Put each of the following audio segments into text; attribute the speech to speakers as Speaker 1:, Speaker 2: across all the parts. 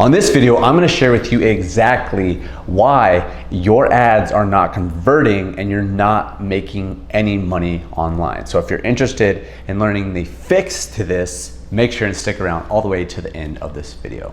Speaker 1: On this video, I'm gonna share with you exactly why your ads are not converting and you're not making any money online. So if you're interested in learning the fix to this, make sure and stick around all the way to the end of this video.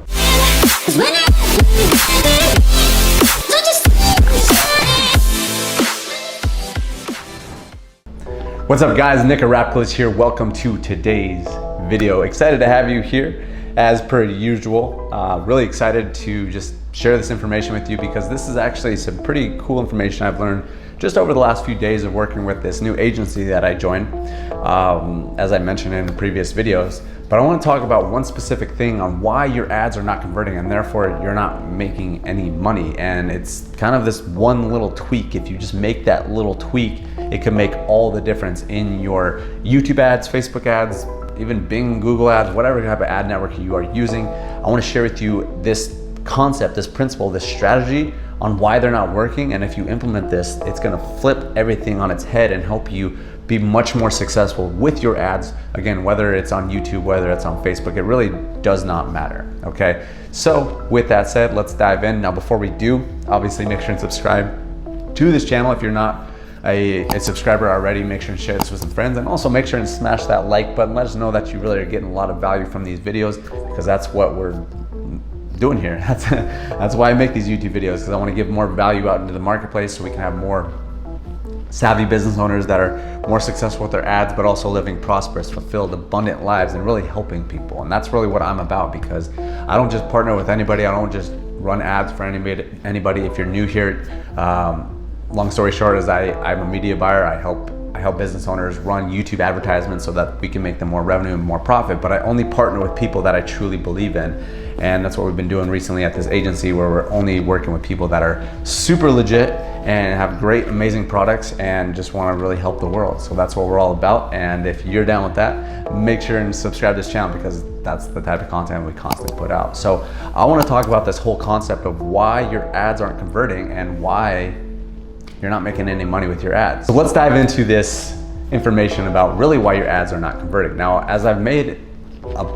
Speaker 1: What's up guys, Nick Rapklis here. Welcome to today's video. Excited to have you here. As per usual, really excited to just share this information with you because this is actually some pretty cool information I've learned just over the last few days of working with this new agency that I joined, as I mentioned in previous videos. But I want to talk about one specific thing on why your ads are not converting and therefore you're not making any money. And it's kind of this one little tweak. If you just make that little tweak, it can make all the difference in your YouTube ads, Facebook ads, even Bing, Google ads, whatever type of ad network you are using. I want to share with you this concept, this principle, this strategy on why they're not working. And if you implement this, it's going to flip everything on its head and help you be much more successful with your ads. Again, whether it's on YouTube, whether it's on Facebook, it really does not matter. Okay. So with that said, let's dive in. Now, before we do, obviously make sure and subscribe to this channel. If you're not a subscriber already, make sure and share this with some friends, and also make sure and smash that like button. Let us know that you really are getting a lot of value from these videos, because that's what we're doing here. That's why I make these YouTube videos, because I want to give more value out into the marketplace so we can have more savvy business owners that are more successful with their ads, but also living prosperous, fulfilled, abundant lives and really helping people. And that's really what I'm about, because I don't just partner with anybody. I don't just run ads for anybody. If you're new here, long story short is I'm a media buyer. I help business owners run YouTube advertisements so that we can make them more revenue and more profit. But I only partner with people that I truly believe in. And that's what we've been doing recently at this agency, where we're only working with people that are super legit and have great, amazing products and just want to really help the world. So that's what we're all about. And if you're down with that, make sure and subscribe to this channel, because that's the type of content we constantly put out. So I want to talk about this whole concept of why your ads aren't converting and why you're not making any money with your ads. So let's dive into this information about really why your ads are not converting. Now, as I've made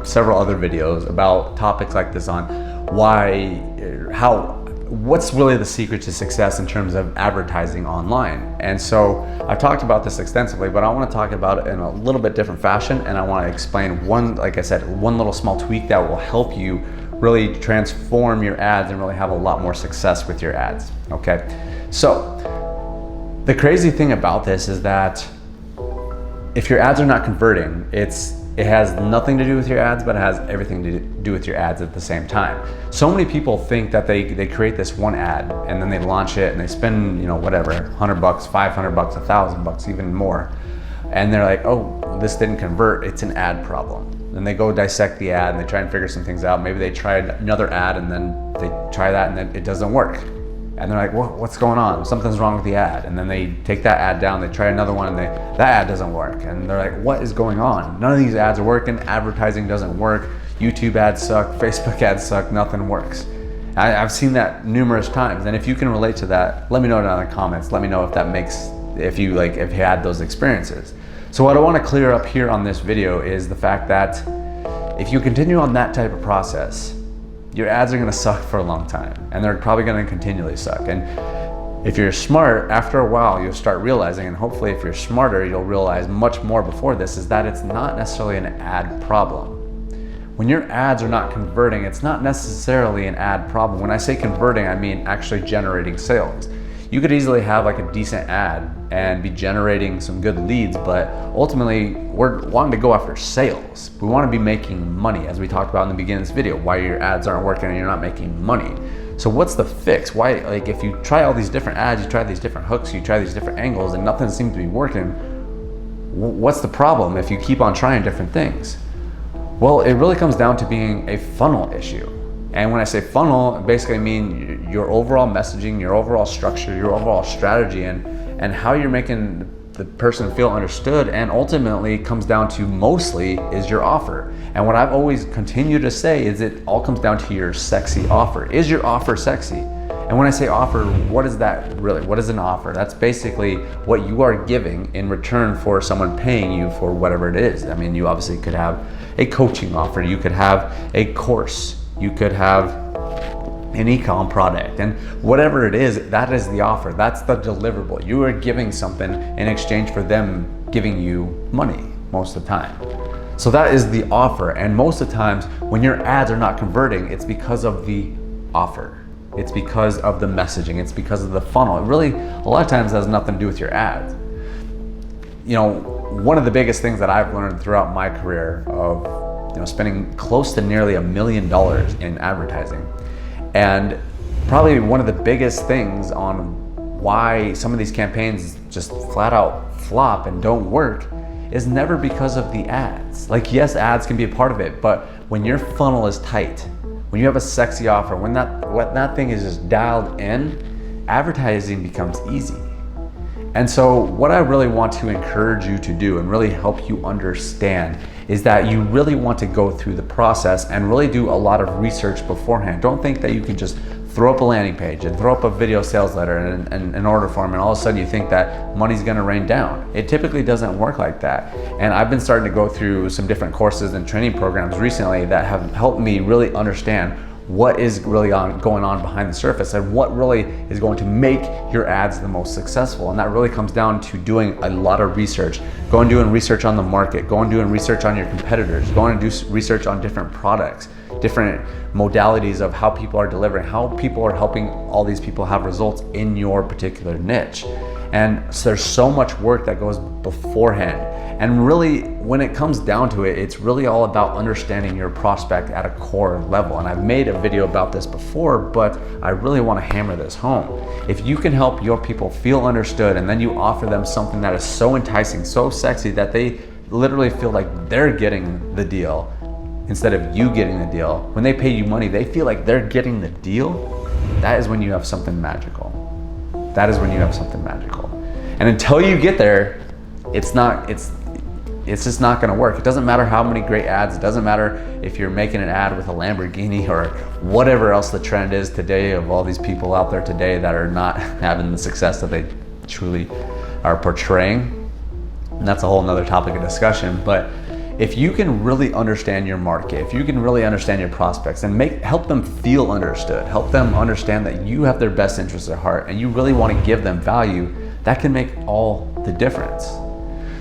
Speaker 1: several other videos about topics like this on what's really the secret to success in terms of advertising online. And so I've talked about this extensively, but I want to talk about it in a little bit different fashion. And I want to explain like I said, one little small tweak that will help you really transform your ads and really have a lot more success with your ads. Okay. So the crazy thing about this is that if your ads are not converting, it has nothing to do with your ads, but it has everything to do with your ads at the same time. So many people think that they create this one ad and then they launch it and they spend, whatever, $100, $500, $1,000, even more. And they're like, oh, this didn't convert, it's an ad problem. Then they go dissect the ad and they try and figure some things out. Maybe they tried another ad and then they try that and then it doesn't work. And they're like, what's going on? Something's wrong with the ad. And then they take that ad down, they try another one, and that ad doesn't work. And they're like, what is going on? None of these ads are working. Advertising doesn't work. YouTube ads suck. Facebook ads suck. Nothing works. I've seen that numerous times. And if you can relate to that, let me know down in the comments. Let me know if you had those experiences. So what I want to clear up here on this video is the fact that if you continue on that type of process, your ads are going to suck for a long time, and they're probably going to continually suck. And if you're smart, after a while, you'll start realizing, and hopefully if you're smarter, you'll realize much more before this, is that it's not necessarily an ad problem. When your ads are not converting, it's not necessarily an ad problem. When I say converting, I mean actually generating sales. You could easily have like a decent ad and be generating some good leads, but ultimately we're wanting to go after sales. We want to be making money, as we talked about in the beginning of this video, why your ads aren't working and you're not making money. So what's the fix? Why, if you try all these different ads, you try these different hooks, you try these different angles, and nothing seems to be working, what's the problem if you keep on trying different things? Well, it really comes down to being a funnel issue. And when I say funnel, basically I mean your overall messaging, your overall structure, your overall strategy, and how you're making the person feel understood, and ultimately comes down to mostly is your offer. And what I've always continued to say is it all comes down to your sexy offer. Is your offer sexy? And when I say offer, what is that really? What is an offer? That's basically what you are giving in return for someone paying you for whatever it is. I mean, you obviously could have a coaching offer, you could have a course, you could have an e-com product, and whatever it is, that is the offer. That's the deliverable. You are giving something in exchange for them giving you money most of the time. So that is the offer. And most of the times when your ads are not converting, it's because of the offer. It's because of the messaging. It's because of the funnel. It really, a lot of times, has nothing to do with your ads. You know, one of the biggest things that I've learned throughout my career of, spending close to nearly $1 million in advertising, and probably one of the biggest things on why some of these campaigns just flat out flop and don't work is never because of the ads. Like, yes, ads can be a part of it, but when your funnel is tight, when you have a sexy offer, when that thing is just dialed in, advertising becomes easy. And so what I really want to encourage you to do and really help you understand is that you really want to go through the process and really do a lot of research beforehand. Don't think that you can just throw up a landing page and throw up a video sales letter and an order form, and all of a sudden you think that money's gonna rain down. It typically doesn't work like that. And I've been starting to go through some different courses and training programs recently that have helped me really understand what is really going on behind the surface and what really is going to make your ads the most successful. And that really comes down to doing a lot of research. Go and doing research on the market, go and doing research on your competitors, go and do research on different products, different modalities of how people are delivering, how people are helping all these people have results in your particular niche. And so there's so much work that goes beforehand. And really, when it comes down to it, it's really all about understanding your prospect at a core level. And I've made a video about this before, but I really want to hammer this home. If you can help your people feel understood, and then you offer them something that is so enticing, so sexy, that they literally feel like they're getting the deal instead of you getting the deal. When they pay you money, they feel like they're getting the deal. That is when you have something magical. That is when you have something magical. And until you get there, it's just not gonna work. It doesn't matter how many great ads, it doesn't matter if you're making an ad with a Lamborghini or whatever else the trend is today of all these people out there today that are not having the success that they truly are portraying. And that's a whole nother topic of discussion. But if you can really understand your market, if you can really understand your prospects and help them feel understood, help them understand that you have their best interests at heart and you really want to give them value, that can make all the difference.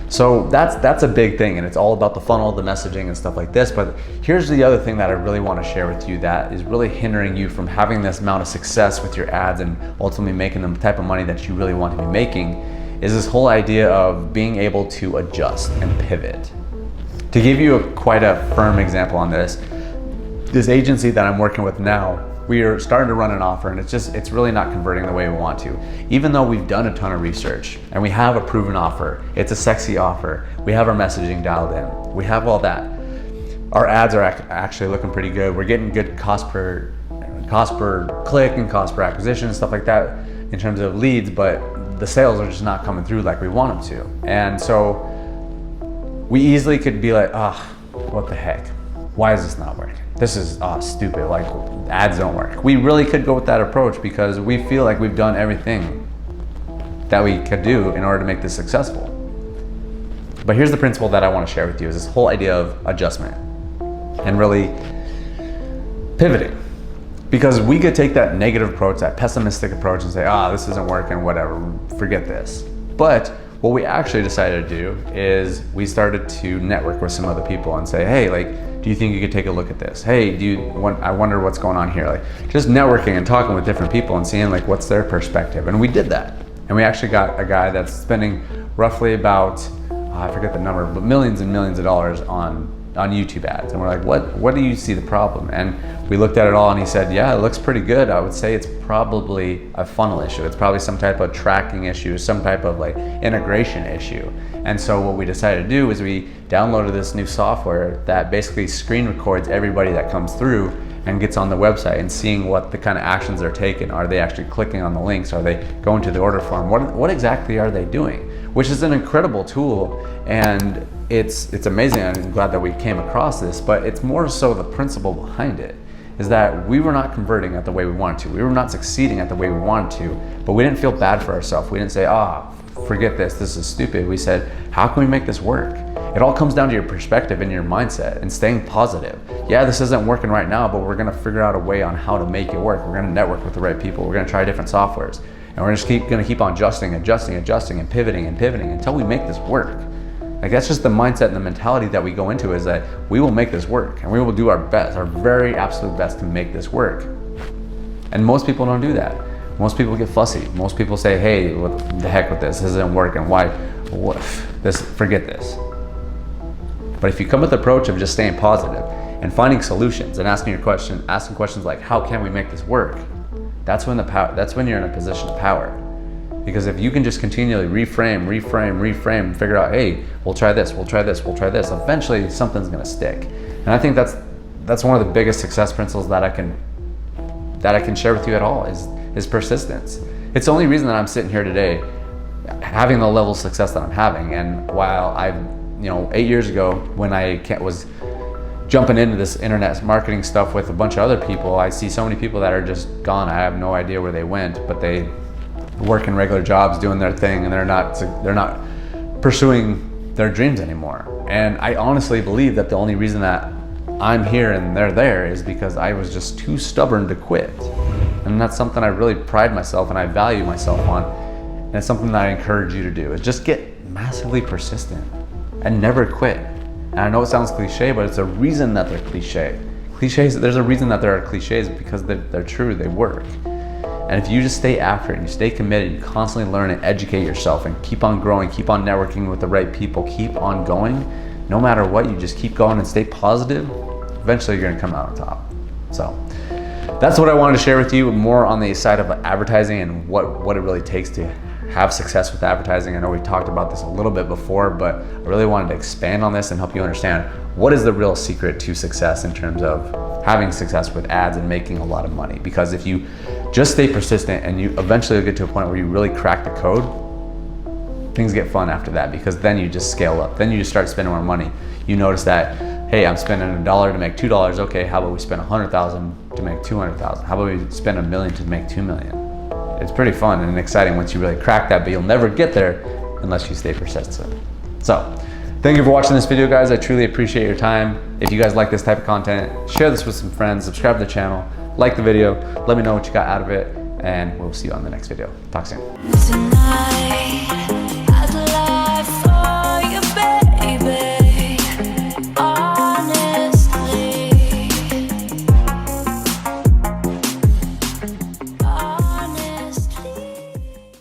Speaker 1: So that's a big thing, and it's all about the funnel, the messaging and stuff like this. But here's the other thing that I really want to share with you that is really hindering you from having this amount of success with your ads and ultimately making the type of money that you really want to be making, is this whole idea of being able to adjust and pivot. To give you quite a firm example on this agency that I'm working with now, we are starting to run an offer, and it's really not converting the way we want to. Even though we've done a ton of research and we have a proven offer, it's a sexy offer, we have our messaging dialed in, we have all that. Our ads are actually looking pretty good. We're getting good cost per click and cost per acquisition and stuff like that in terms of leads, but the sales are just not coming through like we want them to. And so we easily could be like, what the heck? Why is this not working? This is stupid, like ads don't work. We really could go with that approach because we feel like we've done everything that we could do in order to make this successful. But here's the principle that I want to share with you, is this whole idea of adjustment and really pivoting. Because we could take that negative approach, that pessimistic approach, and say, this isn't working, whatever, forget this. But what we actually decided to do is we started to network with some other people and say, hey, do you think you could take a look at this? Hey, I wonder what's going on here. Just networking and talking with different people and seeing what's their perspective. And we did that. And we actually got a guy that's spending roughly about, I forget the number, but millions and millions of dollars on YouTube ads. And we're like, what do you see the problem? And we looked at it all and he said, yeah, it looks pretty good. I would say it's probably a funnel issue. It's probably some type of tracking issue, some type of integration issue. And so what we decided to do is we downloaded this new software that basically screen records everybody that comes through and gets on the website and seeing what the kind of actions they're taking. Are they actually clicking on the links? Are they going to the order form? What exactly are they doing? Which is an incredible tool, and it's amazing. I'm glad that we came across this, but it's more so the principle behind it is that we were not converting at the way we wanted to. We were not succeeding at the way we wanted to, but we didn't feel bad for ourselves. We didn't say, forget this, this is stupid. We said, how can we make this work? It all comes down to your perspective and your mindset and staying positive. Yeah, this isn't working right now, but we're gonna figure out a way on how to make it work. We're gonna network with the right people. We're gonna try different softwares. And we're just gonna keep on adjusting and pivoting until we make this work. Like, that's just the mindset and the mentality that we go into, is that we will make this work and we will do our best, our very absolute best to make this work. And most people don't do that. Most people get fussy. Most people say, hey, what the heck with this? This isn't working. Why? Forget this. But if you come with the approach of just staying positive and finding solutions and asking questions like, how can we make this work? That's when you're in a position of power. Because if you can just continually reframe, and figure out, hey, we'll try this, eventually something's gonna stick. And I think that's one of the biggest success principles that I can share with you at all is persistence. It's the only reason that I'm sitting here today having the level of success that I'm having. And while 8 years ago, when I was jumping into this internet marketing stuff with a bunch of other people, I see so many people that are just gone. I have no idea where they went, but they work in regular jobs doing their thing, and they're not pursuing their dreams anymore. And I honestly believe that the only reason that I'm here and they're there is because I was just too stubborn to quit. And that's something I really pride myself and I value myself on. And it's something that I encourage you to do, is just get massively persistent and never quit. And I know it sounds cliche, but it's a reason that they're cliche. There's a reason that there are cliches, because they're true, they work. And if you just stay after it and you stay committed, you constantly learn and educate yourself and keep on growing, keep on networking with the right people, keep on going, no matter what, you just keep going and stay positive, eventually you're gonna come out on top. So that's what I wanted to share with you, more on the side of advertising and what it really takes to have success with advertising. I know we talked about this a little bit before, but I really wanted to expand on this and help you understand what is the real secret to success in terms of having success with ads and making a lot of money. Because if you just stay persistent and you eventually get to a point where you really crack the code, things get fun after that, because then you just scale up. Then you just start spending more money. You notice that, hey, I'm spending $1 to make $2. Okay, how about we spend $100,000 to make $200,000? How about we spend $1 million to make $2 million? It's pretty fun and exciting once you really crack that, but you'll never get there unless you stay persistent. So, thank you for watching this video, guys. I truly appreciate your time. If you guys like this type of content, share this with some friends, subscribe to the channel, like the video, let me know what you got out of it, and we'll see you on the next video. Talk soon.